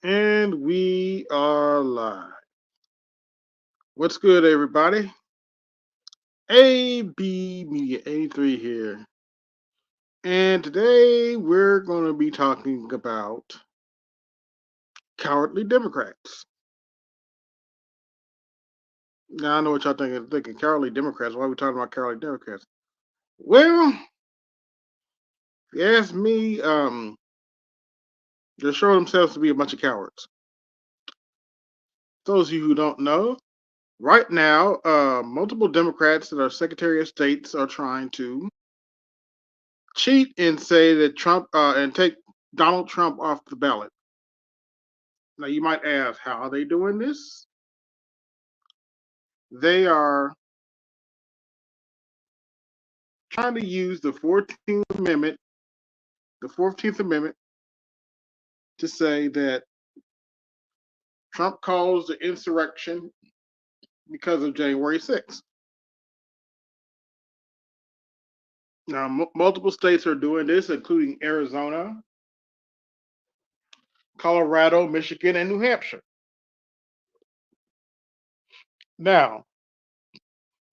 And we are live. What's good, everybody? AB Media 83 here. And today we're going to be talking about cowardly Democrats. Now, I know what y'all thinking cowardly Democrats. Why are we talking about cowardly Democrats? Well, if you ask me, they're showing themselves to be a bunch of cowards. Those of you who don't know, right now, multiple Democrats that are Secretary of States are trying to cheat and say that Trump and take Donald Trump off the ballot. Now you might ask, how are they doing this? They are trying to use the 14th Amendment, to say that Trump caused the insurrection because of January 6th. Now, multiple states are doing this, including Arizona, Colorado, Michigan, and New Hampshire. Now,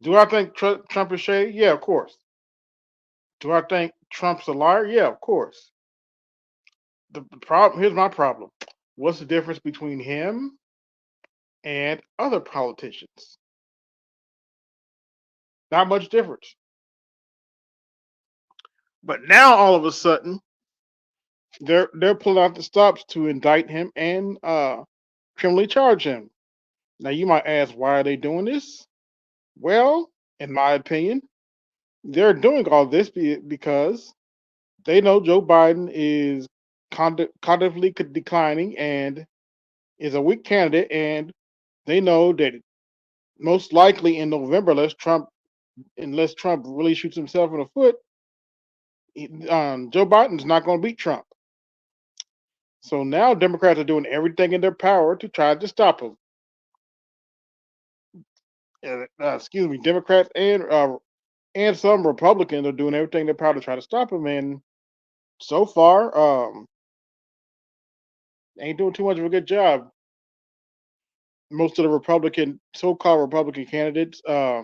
do I think Trump is shady? Yeah, of course. Do I think Trump's a liar? Yeah, of course. The problem, here's my problem. What's the difference between him and other politicians? Not much difference. But now all of a sudden they're pulling out the stops to indict him and criminally charge him. Now you might ask, why are they doing this? Well, in my opinion, they're doing all this because they know Joe Biden is cognitively declining and is a weak candidate, and they know that most likely in November, unless Trump really shoots himself in the foot, Joe Biden's not going to beat Trump. So now Democrats are doing everything in their power to try to stop him. Excuse me, Democrats and some Republicans are doing everything in their power to try to stop him. And so far, they ain't doing too much of a good job. Most of the so-called Republican candidates, are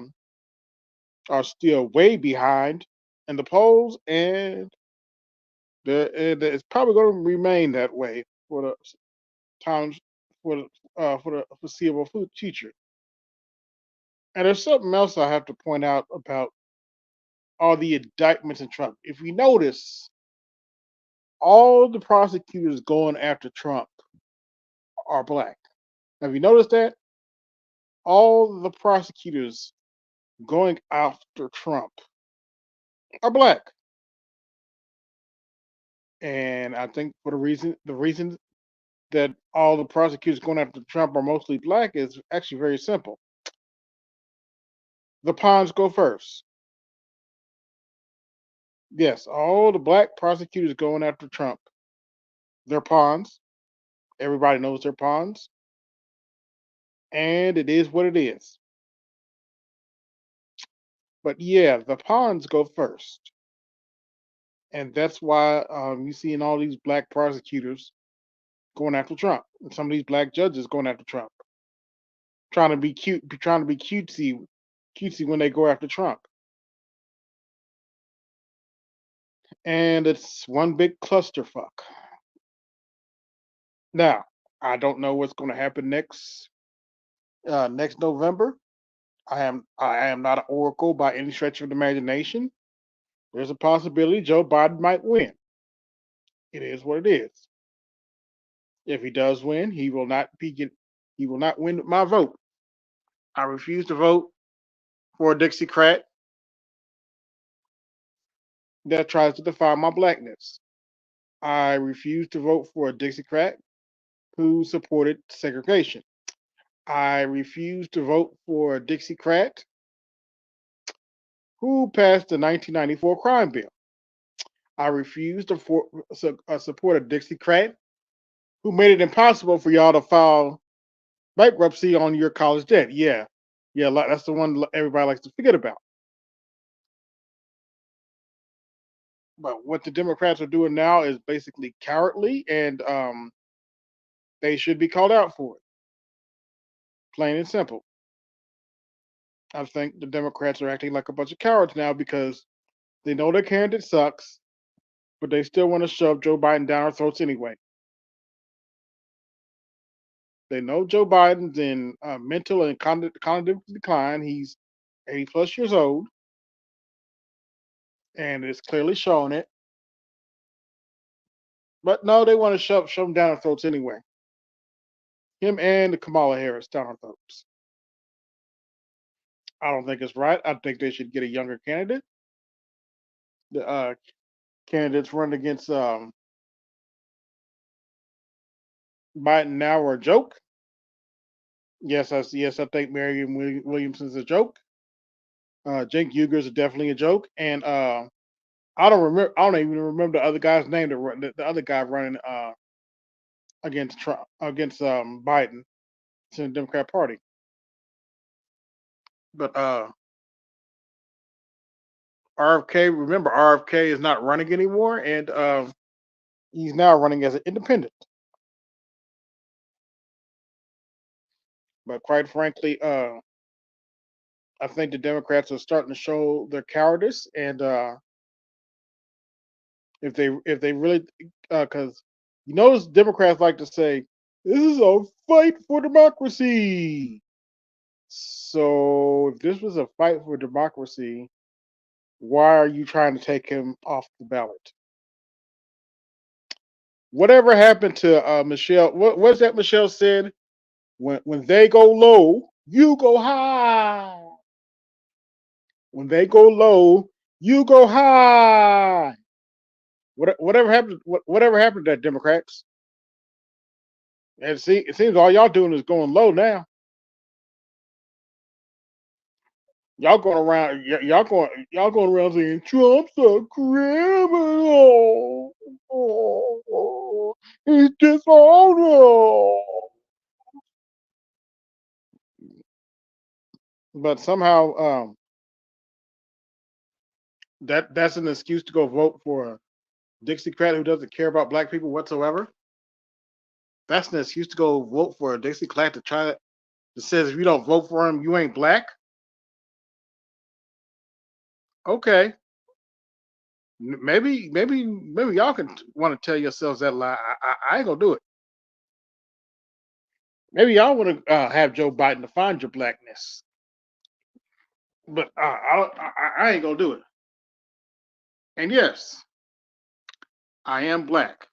still way behind in the polls, and it's probably going to remain that way for the times for the foreseeable future. And there's something else I have to point out about all the indictments in Trump. If you notice, all the prosecutors going after Trump are black. Have you noticed that? All the prosecutors going after Trump are black. And I think for the reason that all the prosecutors going after Trump are mostly black is actually very simple. The pawns go first. Yes, all the black prosecutors going after Trump, they're pawns. Everybody knows they're pawns, and it is what it is. But yeah, the pawns go first, and that's why you see in all these black prosecutors going after Trump, and some of these black judges going after Trump, trying to be cute, trying to be cutesy when they go after Trump, and it's one big clusterfuck. Now, I don't know what's going to happen next November. I am not an oracle by any stretch of the imagination. There's a possibility Joe Biden might win. It is what it is. If he does win, he will not win my vote. I refuse to vote for a Dixiecrat that tries to define my blackness. I refuse to vote for a Dixiecrat who supported segregation. I refuse to vote for a Dixiecrat who passed the 1994 crime bill. I refuse to support a Dixiecrat who made it impossible for y'all to file bankruptcy on your college debt. Yeah, yeah, that's the one everybody likes to forget about. But what the Democrats are doing now is basically cowardly, and they should be called out for it. Plain and simple. I think the Democrats are acting like a bunch of cowards now because they know their candidate sucks, but they still want to shove Joe Biden down our throats anyway. They know Joe Biden's in mental and cognitive decline. He's 80 plus years old, and it's clearly showing it. But no, they want to shove him down our throats anyway. Him and Kamala Harris down our throats. I don't think it's right. I think they should get a younger candidate. The candidates running against Biden now are a joke. Yes, I think Marianne Williamson's a joke. Jake Uger's definitely a joke, and I don't remember. I don't even remember the other guy's name. The other guy running against Trump against Biden to the Democrat Party. But RFK, remember RFK is not running anymore, and he's now running as an independent. But quite frankly, I think the Democrats are starting to show their cowardice, and if they really, because you notice Democrats like to say this is a fight for democracy. So if this was a fight for democracy, why are you trying to take him off the ballot? Whatever happened to Michelle? What's that Michelle said? When they go low, you go high. When they go low, you go high. Whatever happened? Whatever happened to that Democrats? And see, it seems all y'all doing is going low now. Y'all going around, y'all going around saying Trump's a criminal. Oh, he's dishonest. But somehow, that's an excuse to go vote for a Dixiecrat who doesn't care about black people whatsoever. That's an excuse to go vote for a Dixiecrat to try that says if you don't vote for him, you ain't black. Okay, maybe y'all can want to tell yourselves that lie. I ain't gonna do it. Maybe y'all want to have Joe Biden to find your blackness, but I ain't gonna do it. And yes, I am black,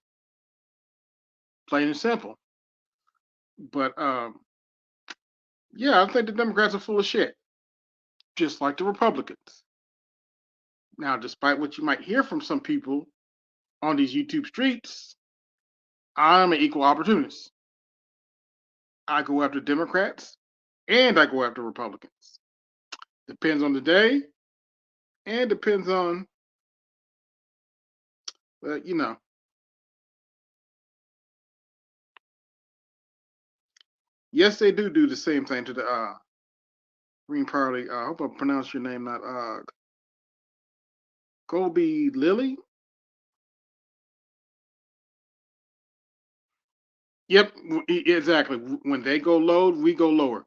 plain and simple. But yeah, I think the Democrats are full of shit, just like the Republicans. Now, despite what you might hear from some people on these YouTube streets, I'm an equal opportunist. I go after Democrats and I go after Republicans. Depends on the day and depends on, you know. Yes, they do the same thing to the Green Party. I hope I pronounced your name not Colby Lilly. Yep, exactly. When they go low, we go lower.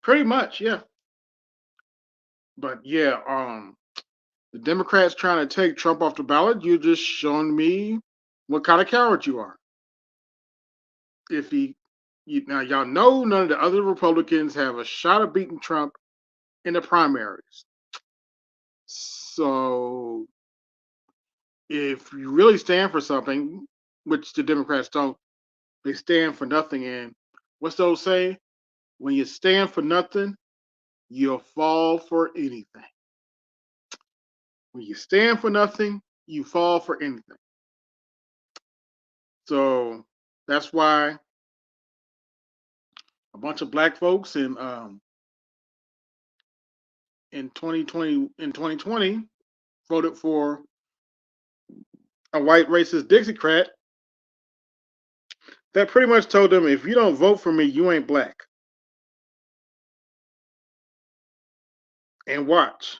Pretty much, yeah. But yeah, the Democrats trying to take Trump off the ballot, you're just showing me what kind of coward you are. If now y'all know none of the other Republicans have a shot of beating Trump in the primaries. So if you really stand for something, which the Democrats don't, they stand for nothing. And what's those say? When you stand for nothing, you'll fall for anything. When you stand for nothing, you fall for anything. So that's why a bunch of black folks in 2020 voted for a white racist Dixiecrat that pretty much told them if you don't vote for me, you ain't black. And watch.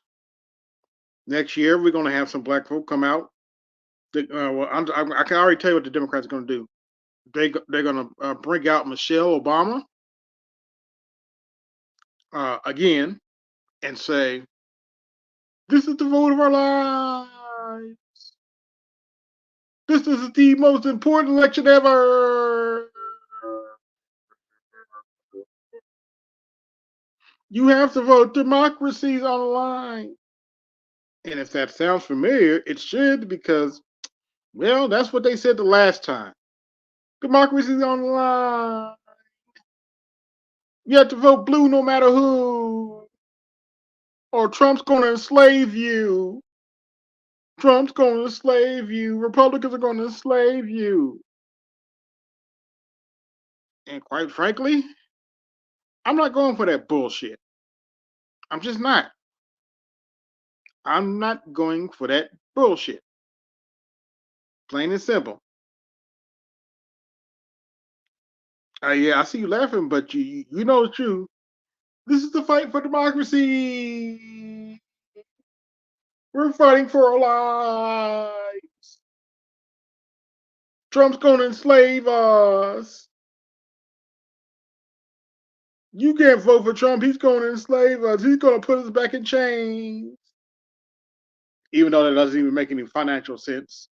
Next year, we're going to have some black folk come out. Well, I can already tell you what the Democrats are going to do. they're gonna bring out Michelle Obama again and say, "This is the vote of our lives. This is the most important election ever. You have to vote. Democracy's on the line." And if that sounds familiar, it should, because, well, that's what they said the last time. Democracy's on the line. You have to vote blue no matter who, or Trump's going to enslave you. Trump's going to enslave you. Republicans are going to enslave you. And quite frankly, I'm not going for that bullshit. I'm just not. I'm not going for that bullshit. Plain and simple. Yeah, I see you laughing, but you know it's true. This is the fight for democracy. We're fighting for our lives. Trump's going to enslave us. You can't vote for Trump. He's going to enslave us. He's going to put us back in chains. Even though that doesn't even make any financial sense.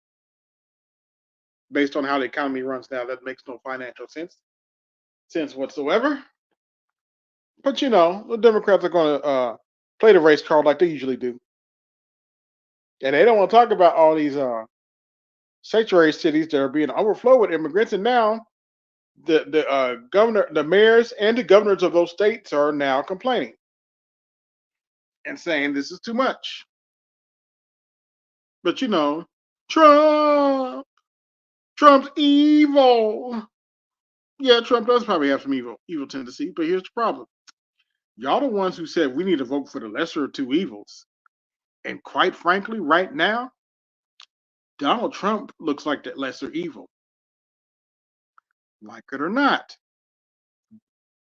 Based on how the economy runs now, that makes no financial sense whatsoever. But the Democrats are going to play the race card like they usually do. And they don't want to talk about all these sanctuary cities that are being overflowed with immigrants. And now the mayors and the governors of those states are now complaining and saying this is too much. But Trump's evil. Yeah, Trump does probably have some evil tendencies, but here's the problem. Y'all the ones who said we need to vote for the lesser of two evils. And quite frankly, right now, Donald Trump looks like that lesser evil. Like it or not.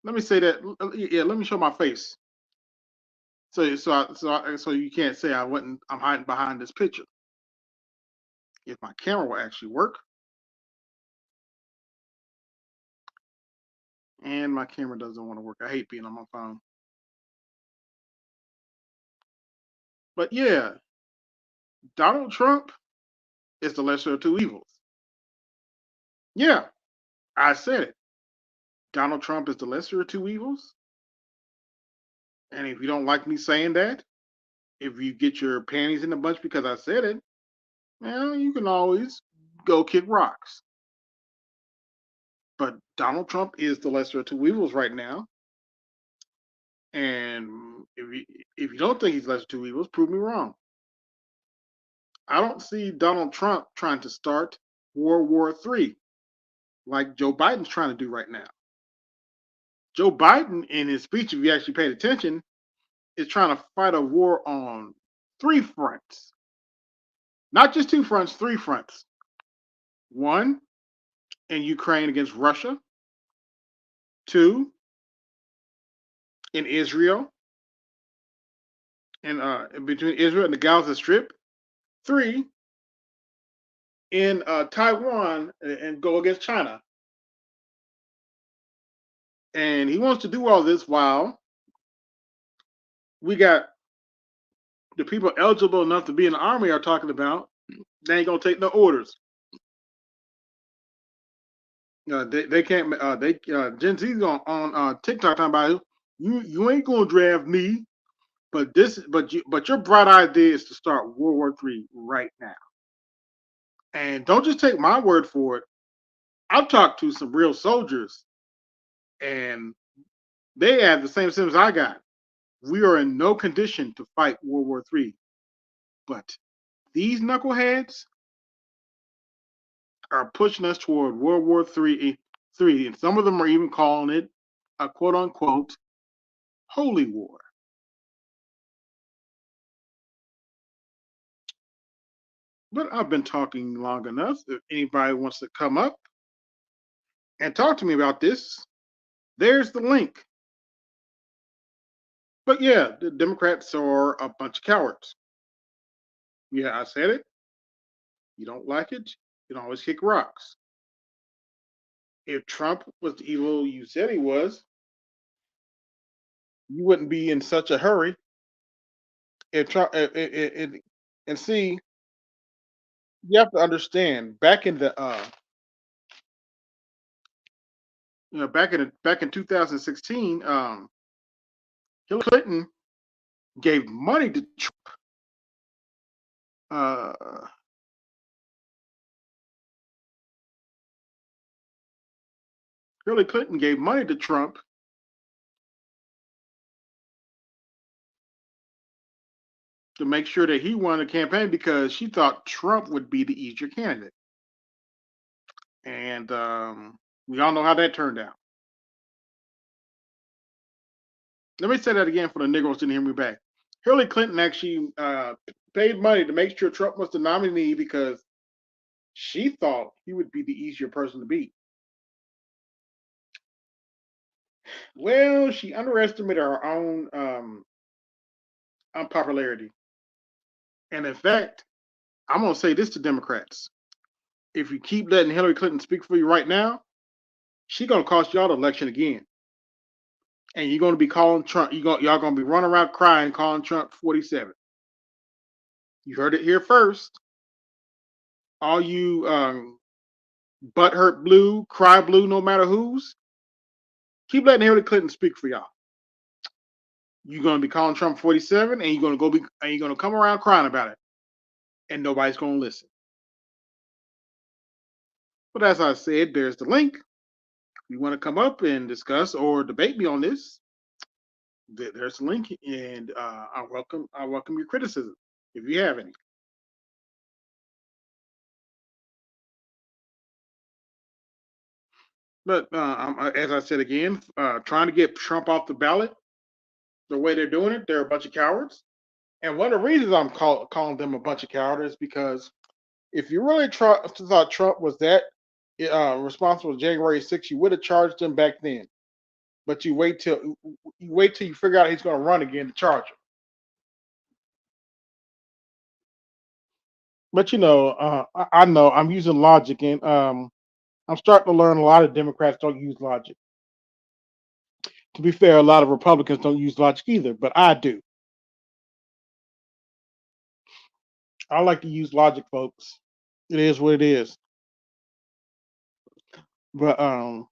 Let me say that. Yeah, let me show my face. So you can't say I'm hiding behind this picture. If my camera will actually work. And my camera doesn't want to work. I hate being on my phone. But yeah, Donald Trump is the lesser of two evils. Yeah, I said it. Donald Trump is the lesser of two evils. And if you don't like me saying that, if you get your panties in a bunch because I said it, well, you can always go kick rocks. But Donald Trump is the lesser of two evils right now. And if you don't think he's lesser of two evils, prove me wrong. I don't see Donald Trump trying to start World War III like Joe Biden's trying to do right now. Joe Biden, in his speech, if you actually paid attention, is trying to fight a war on three fronts. Not just two fronts, three fronts. One, in Ukraine against Russia. Two, in Israel, and between Israel and the Gaza Strip. Three, in Taiwan and go against China. And he wants to do all this while we got the people eligible enough to be in the army are talking about they ain't gonna take no orders. They can't. Gen Z's on TikTok talking about you ain't gonna draft me, but your bright idea is to start World War III right now. And don't just take my word for it. I've talked to some real soldiers, and they have the same symptoms I got. We are in no condition to fight World War III, but these knuckleheads are pushing us toward World War III, and some of them are even calling it a quote unquote holy war. But I've been talking long enough. If anybody wants to come up and talk to me about this, there's the link. But yeah, the Democrats are a bunch of cowards. Yeah, I said it. You don't like it, you can always kick rocks. If Trump was the evil you said he was, you wouldn't be in such a hurry. If Trump, and see, you have to understand. Back in 2016, Hillary Clinton gave money to Trump. Uh, Hillary Clinton gave money to Trump to make sure that he won the campaign because she thought Trump would be the easier candidate. And we all know how that turned out. Let me say that again for the Negroes didn't hear me back. Hillary Clinton actually paid money to make sure Trump was the nominee because she thought he would be the easier person to beat. Well, she underestimated her own unpopularity. And in fact, I'm going to say this to Democrats. If you keep letting Hillary Clinton speak for you right now, she's going to cost y'all the election again. And you're going to be calling Trump. Y'all going to be running around crying, calling Trump 47. You heard it here first. All you butthurt blue, cry blue, no matter who's, keep letting Hillary Clinton speak for y'all. You're going to be calling Trump 47, and you're going to come around crying about it, and nobody's going to listen. But as I said, there's the link. If you want to come up and discuss or debate me on this, there's the link, and I welcome your criticism if you have any. But as I said again, trying to get Trump off the ballot, the way they're doing it, they're a bunch of cowards. And one of the reasons I'm calling them a bunch of cowards is because if you really thought Trump was that responsible for January 6th, you would have charged him back then. But you wait till you figure out he's going to run again to charge him. But I know I'm using logic, and I'm starting to learn a lot of Democrats don't use logic. To be fair, a lot of Republicans don't use logic either, but I do. I like to use logic, folks. It is what it is. But I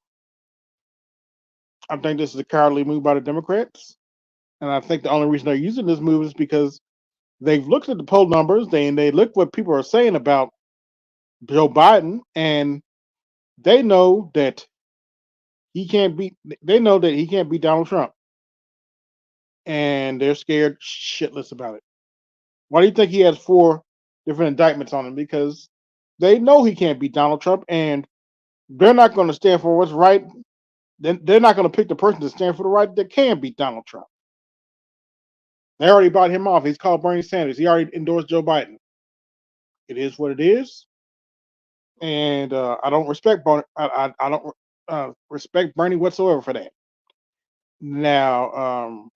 think this is a cowardly move by the Democrats, and I think the only reason they're using this move is because they've looked at the poll numbers, they look what people are saying about Joe Biden, and they know that he can't beat. They know that he can't beat Donald Trump, and they're scared shitless about it. Why do you think he has 4 different indictments on him? Because they know he can't beat Donald Trump, and they're not going to stand for what's right. Then they're not going to pick the person to stand for the right that can beat Donald Trump. They already bought him off. He's called Bernie Sanders. He already endorsed Joe Biden. It is what it is, and I don't respect Bernie. I don't respect Bernie whatsoever for that. Now,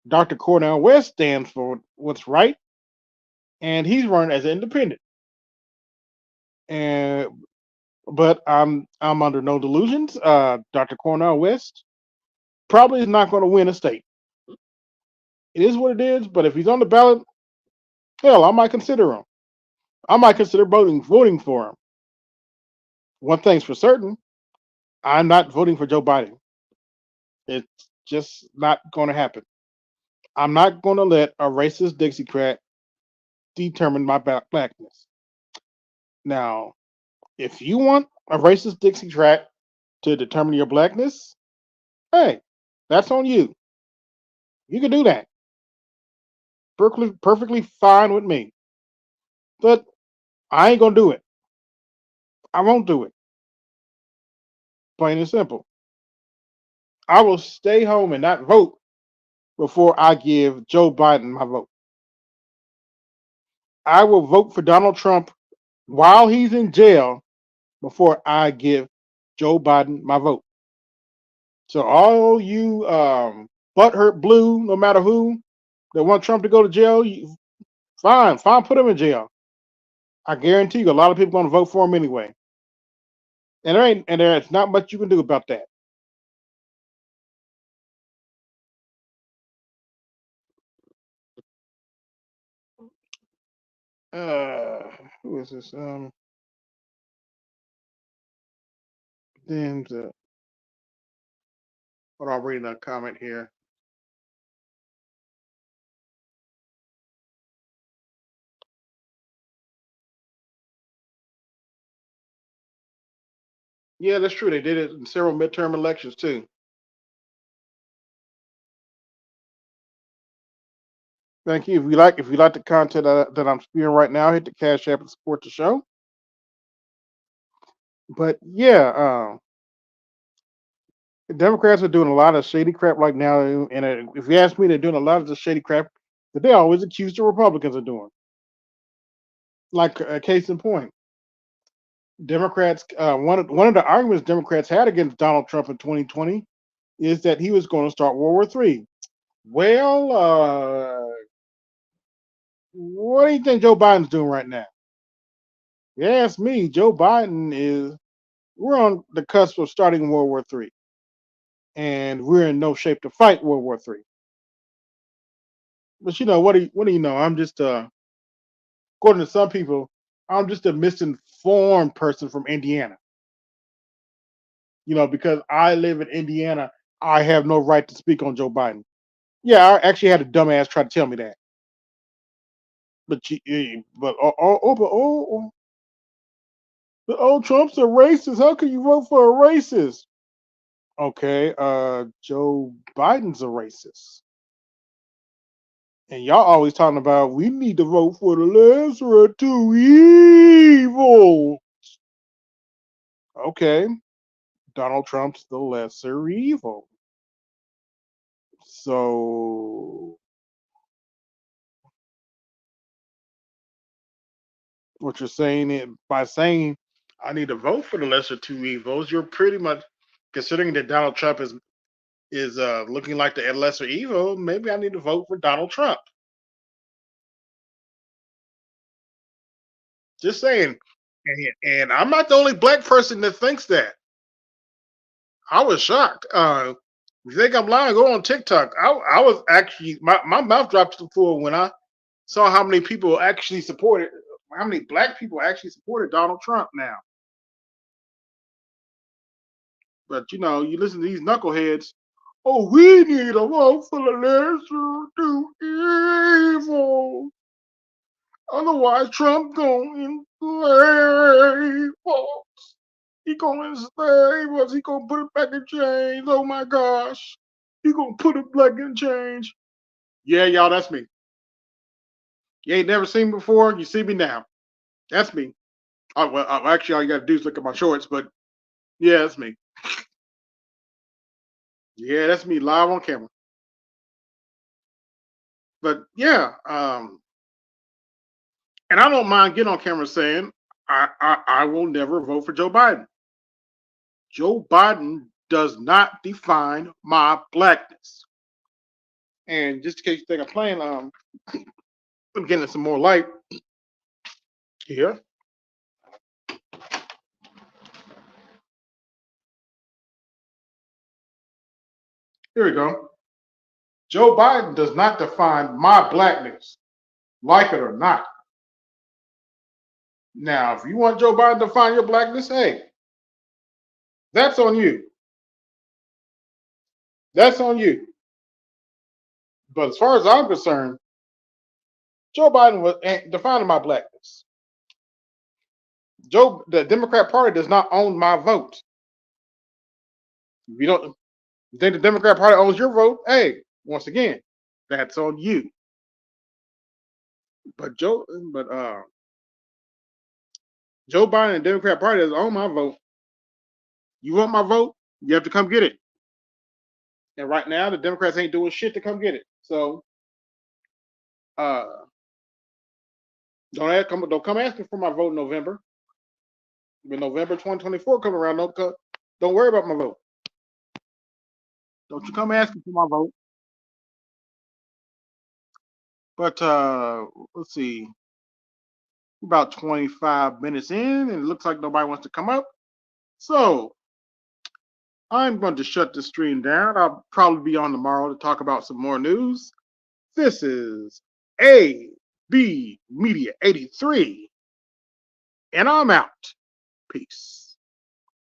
Dr. Cornel West stands for what's right, and he's run as an independent. And but I'm under no delusions. Dr. Cornel West probably is not going to win a state. It is what it is. But if he's on the ballot, hell, I might consider him. I might consider voting for him. One thing's for certain: I'm not voting for Joe Biden. It's just not going to happen. I'm not going to let a racist Dixiecrat determine my blackness. Now, if you want a racist Dixiecrat to determine your blackness, hey, that's on you. You can do that. Perfectly fine with me. But I ain't gonna do it. I won't do it. Plain and simple. I will stay home and not vote before I give Joe Biden my vote. I will vote for Donald Trump while he's in jail before I give Joe Biden my vote. So all you butthurt blue, no matter who, that want Trump to go to jail, fine, put him in jail. I guarantee you, a lot of people going to vote for him anyway. and there's not much you can do about that. Uh, who is this? Then hold on, I'm reading a comment here. Yeah, that's true. They did it in several midterm elections too. Thank you. If you like the content that I'm spewing right now, hit the Cash App and support the show. But yeah, the Democrats are doing a lot of shady crap right now, and if you ask me, they're doing a lot of the shady crap that they always accuse the Republicans of doing. Like a case in point, Democrats. One of the arguments Democrats had against Donald Trump in 2020 is that he was going to start World War III. Well, what do you think Joe Biden's doing right now? If you ask me, Joe Biden is. We're on the cusp of starting World War III, and we're in no shape to fight World War III. But what do you know? I'm just according to some people, I'm just a misinformed person from Indiana. Because I live in Indiana, I have no right to speak on Joe Biden. Yeah, I actually had a dumbass try to tell me that. But Trump's a racist. How can you vote for a racist? Okay, Joe Biden's a racist. And y'all always talking about we need to vote for the lesser of two evils. Okay, Donald Trump's the lesser evil. So what you're saying by saying I need to vote for the lesser two evils, you're pretty much considering that Donald Trump is looking like the lesser evil. Maybe I need to vote for Donald Trump. Just saying. And I'm not the only black person that thinks that. I was shocked. If you think I'm lying, go on TikTok. I was actually my mouth dropped to the floor when I saw how many people actually supported, how many black people actually supported Donald Trump now. But you listen to these knuckleheads. Oh, we need a vote for the lesser two evil. Otherwise, Trump going to enslave us. He gonna enslave us. He gonna put it back in chains. Oh my gosh. He gonna put it back in chains. Yeah, y'all, that's me. You ain't never seen me before. You see me now. That's me. Well, actually, all you gotta do is look at my shorts. But yeah, that's me. Yeah, that's me live on camera. But yeah, and I don't mind getting on camera saying I will never vote for Joe Biden. Joe Biden does not define my blackness. And just in case you think I'm playing, I'm getting some more light here. Here we go. Joe Biden does not define my blackness, like it or not. Now, if you want Joe Biden to define your blackness, hey, that's on you. That's on you. But as far as I'm concerned, Joe Biden was defining my blackness. The Democrat Party does not own my vote. If you think the Democrat Party owns your vote, hey, once again, that's on you. But Joe Biden and the Democrat Party doesn't own my vote. You want my vote? You have to come get it. And right now, the Democrats ain't doing shit to come get it. So uh, don't come asking for my vote in November. When November 2024 come around, don't worry about my vote. Don't you come asking for my vote. But let's see, about 25 minutes in, and it looks like nobody wants to come up. So I'm going to shut the stream down. I'll probably be on tomorrow to talk about some more news. This is AB Media 83, and I'm out. Peace.